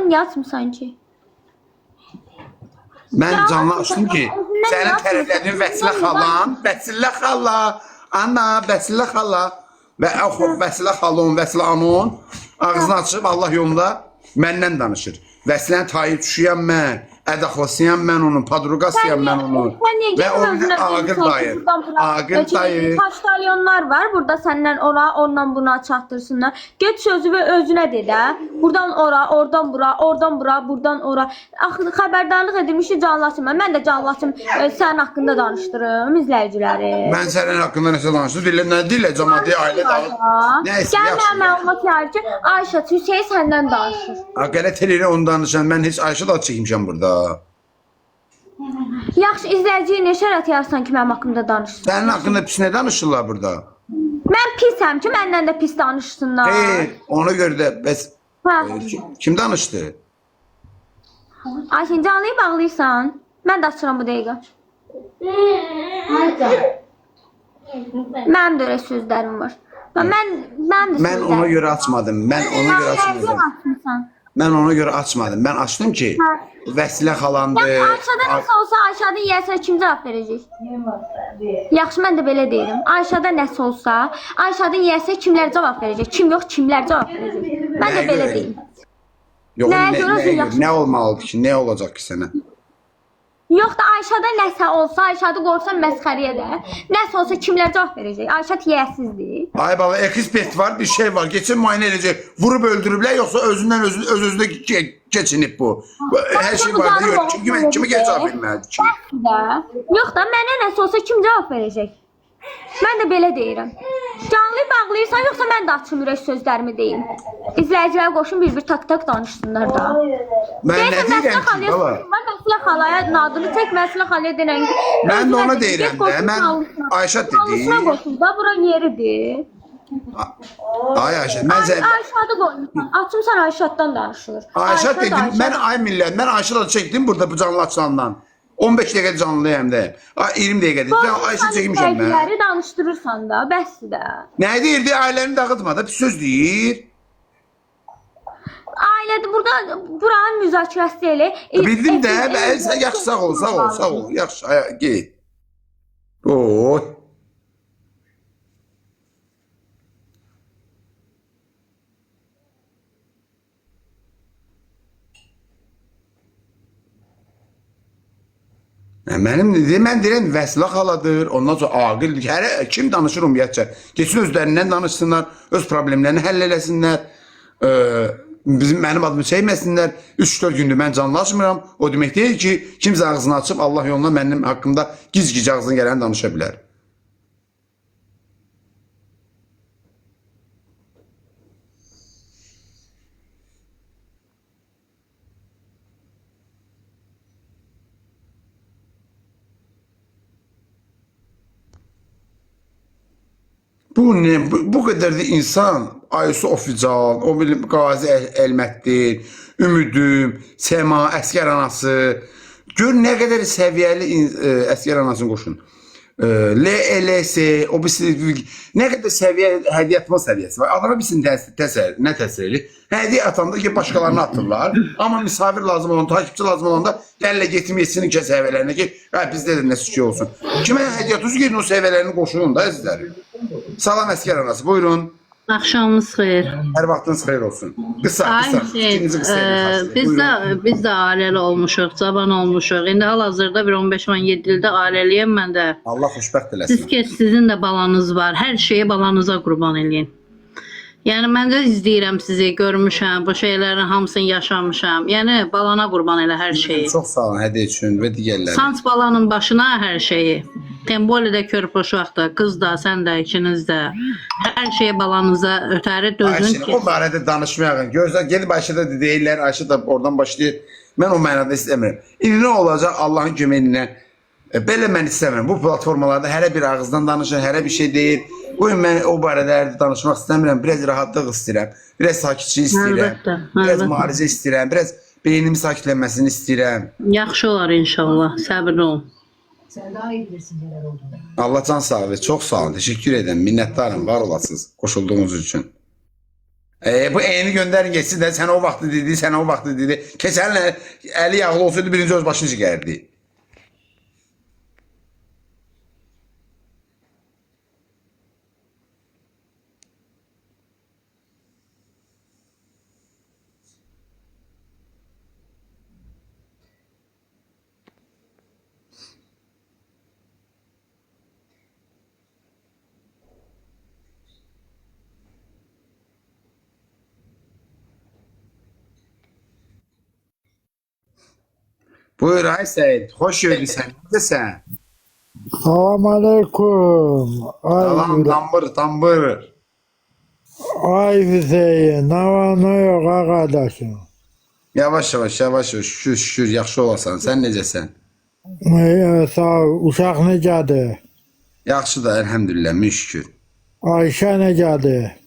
Mikrofonu niyə açmısan ki? Mən canlı açdım ki, sənin tərəflədiyin Vəsilə xala, ana, Vəsilə xala və Vəsilə xalon, Vəsilə anon ağzını açıb Allah yolunda məndən danışır. Vəsilənin tayı düşüyəm mən, ədəxlasıyam mən onun, padruqasıyam mən onun və o bir Aqil dayı. Aqil dayı. Paştalyonlar var, burada səndən ora, ondan buna çatdırsınlar. Get sözü və özünə de də. Buradan ora, oradan bura, oradan bura, buradan ora. Axı xəbərdarlıq edilmişdi canlılaşım. Mən də canlılaşım sənin haqqında danışdırım izləyiciləri. Mən sənin haqqında nəsə danışdım. Dillə nə dillə cəmaatı ailə dağıt. Nəysə yaxşı. Məlumat yayır ki, Ayşə Hüseyn səndən danışır. Qələt eləyirəm onu danışan. Mən heç Ayşə da çəkmişəm burada. Yaxşı, izləyiciyə nə şərait yazsan ki, mənim haqqımda danışsın. Sənin haqqında pis nə danışırlar burada? Mən pisəm ki, məndən də pis danışsınlar. Ona görə də bəs kim danışdı? Ayşin, canlıyı bağlayırsan. Mən də açıram bu dəqiqə. Mənim də öyle sözlərim var. Mən ona görə açmadım. Mən ona görə açmadım. Mən açdım ki, Vəsilə xalandır. Ayşədə nəsə olsa Ayşədə yiyəsinə kim cavab verəcək? Yaxşı, mən də belə deyirəm. Ayşədə nəsə olsa Ayşədə yiyəsinə kimlər cavab verəcək? Kim yox, kimlər cavab verəcək? Mən də belə deyim. Nə olmalıdır ki? Nə olacaq ki sənə? Yox da Ayşədə nəsə olsa, Ayşədə qorsan məsxəriyə də. Nəsə olsa kimlər cavab verəcək? Ayşə yiyəsizdir. Ay bala, ekspert var, bir şey var. Keçin müayinə edəcək. Vurub öldürüblər, yoxsa özündən özünə keçinib bu. Hər şey var da yox. Kimi cavab verməlidir ki? Yox da mənə nəsə olsa kim cavab verəcək? Mən də belə deyirəm. Canlı bağlayırsan, yoxsa mən də açım ürək sözlərimi deyim. İzləyicilər qoşun bir tak danışsınlar da. Mən nə deyirəm ki, bala? Vəsilə xalaya adını çək, Vəsilə xalaya denən ki. Mən də ona deyirəm də, mən Ayşə dedi. Alısına qoşun da, bura yeridir. Ay Ayşə, mən Ayşədə qoymuşsan, açımsan Ayşəddən danışılır. Ayşə dedim, mən ay millət, mən Ayşədə çəkdim burada bu canlı açılandan. 15 dəqiqə canlıyam da. 20 dəqiqədir. Ayşə çəkmişəm mən. Ailələri danışdırırsan da, bəsdir də. Nə deyirdi? Ailəni dağıtma da, bir söz deyir. Ailədə buranın müzakirəsi elə. Bildim də, yaxşı sağ ol. Yaxşı, get. Oy. Mən deyirəm Vəsilə xaladır, ondan sonra Aqildir. Kim danışır ümumiyyətcə? Keçin özlərindən danışsınlar, öz problemlərini həll eləsinlər. Mənim adımı çəkməsinlər. 3-4 gündür mən canlaşmıram. O demək deyil ki, kimsə ağzını açıb Allah yoluna mənim haqqımda giz-giz ağzına gələni danışa bilər. Bu qədər də insan, Aysu Ofical, o bilim Qazi Elmətdir, Ümüdüm, Sema, Əskər anası, gör nə qədər səviyyəli Əskər anasını qoşun. LLS, o bir nə qədər səviyyə, hədiyyə atma səviyyəsi var. Adama bilsin nə təsir edir? Hədiyyə atanda ki, başqalarını atırlar. Amma misafir lazım olan, takipçi lazım olanda gəllə getirməyəsinin ki, səviyyələrinə ki, bizdə də nə suçu olsun. Kimə hədiyyə atıyorsun, gedin o səviyyələrini qoşunun da əzizləri. Salam Əskər anası, buyurun. Axşamınız xeyir. Hər vaxtınız xeyir olsun. Qısa. Biz də ailəli olmuşuq, cavan olmuşuq. İndi hal-hazırda bir 15-17 ildə ailəliyəm mən də. Allah xoşbəxt eləsin. Sizin də balanız var. Hər şeyi balanıza qurban eləyin. Yəni mən də izləyirəm sizi, görmüşəm, bu şeylərin hamısını yaşamışam. Yəni balana qurban elə hər şeyi. Çox sağ olun hədiyyə üçün və digərləri. Sanç balanın başına hər şeyi. Temboli də körpə uşaqdır, qız da, sən də, ikiniz də. Hər şeyi balanıza ötəri dözün ki. O barədə danışmayaq. Gözlər gelib Ayşədə deyirlər, Ayşə də oradan başlayır. Mən o mənada istəmirəm. İndi nə olacaq Allahın köməyindən? Belə mən istəmirəm. Bu platformalarda hərə bir ağızdan danışır, hərə bir şey deyir. Bugün mən o barədə danışmaq istəmirəm. Biraz rahatlıq istəyirəm. Biraz sakitçilik istəyirəm. Biraz müalicə istəyirəm. Biraz beynimin sakitlənməsini istəyirəm. Yaxşı olar inşallah. Səbirli olun. Sen daha iyi bilirsin neler olduğunu. Allah can sağ olun. Çok sağ olun. Teşekkür ederim. Minnettarım. Var olasınız koşulduğunuz için. Bu eyni göndərin geçsin də sən o vaxtı dedi, sən o vaxtı dedi. Keçərin əli yağlı olsaydı birinci öz başını çıxardı. Buyur ay Səyid, xoş gördüksən. Necəsən? Salam aleyküm. Salam, tambır. Ay Hüseyin, ne var ne yok arkadaşım. Yavaş, şükür, yaxşı olasan. Sən necəsən? Sağ ol. Uşaq necədir? Yaxşı da, elhamdülillah, min şükür. Ayşə necədir?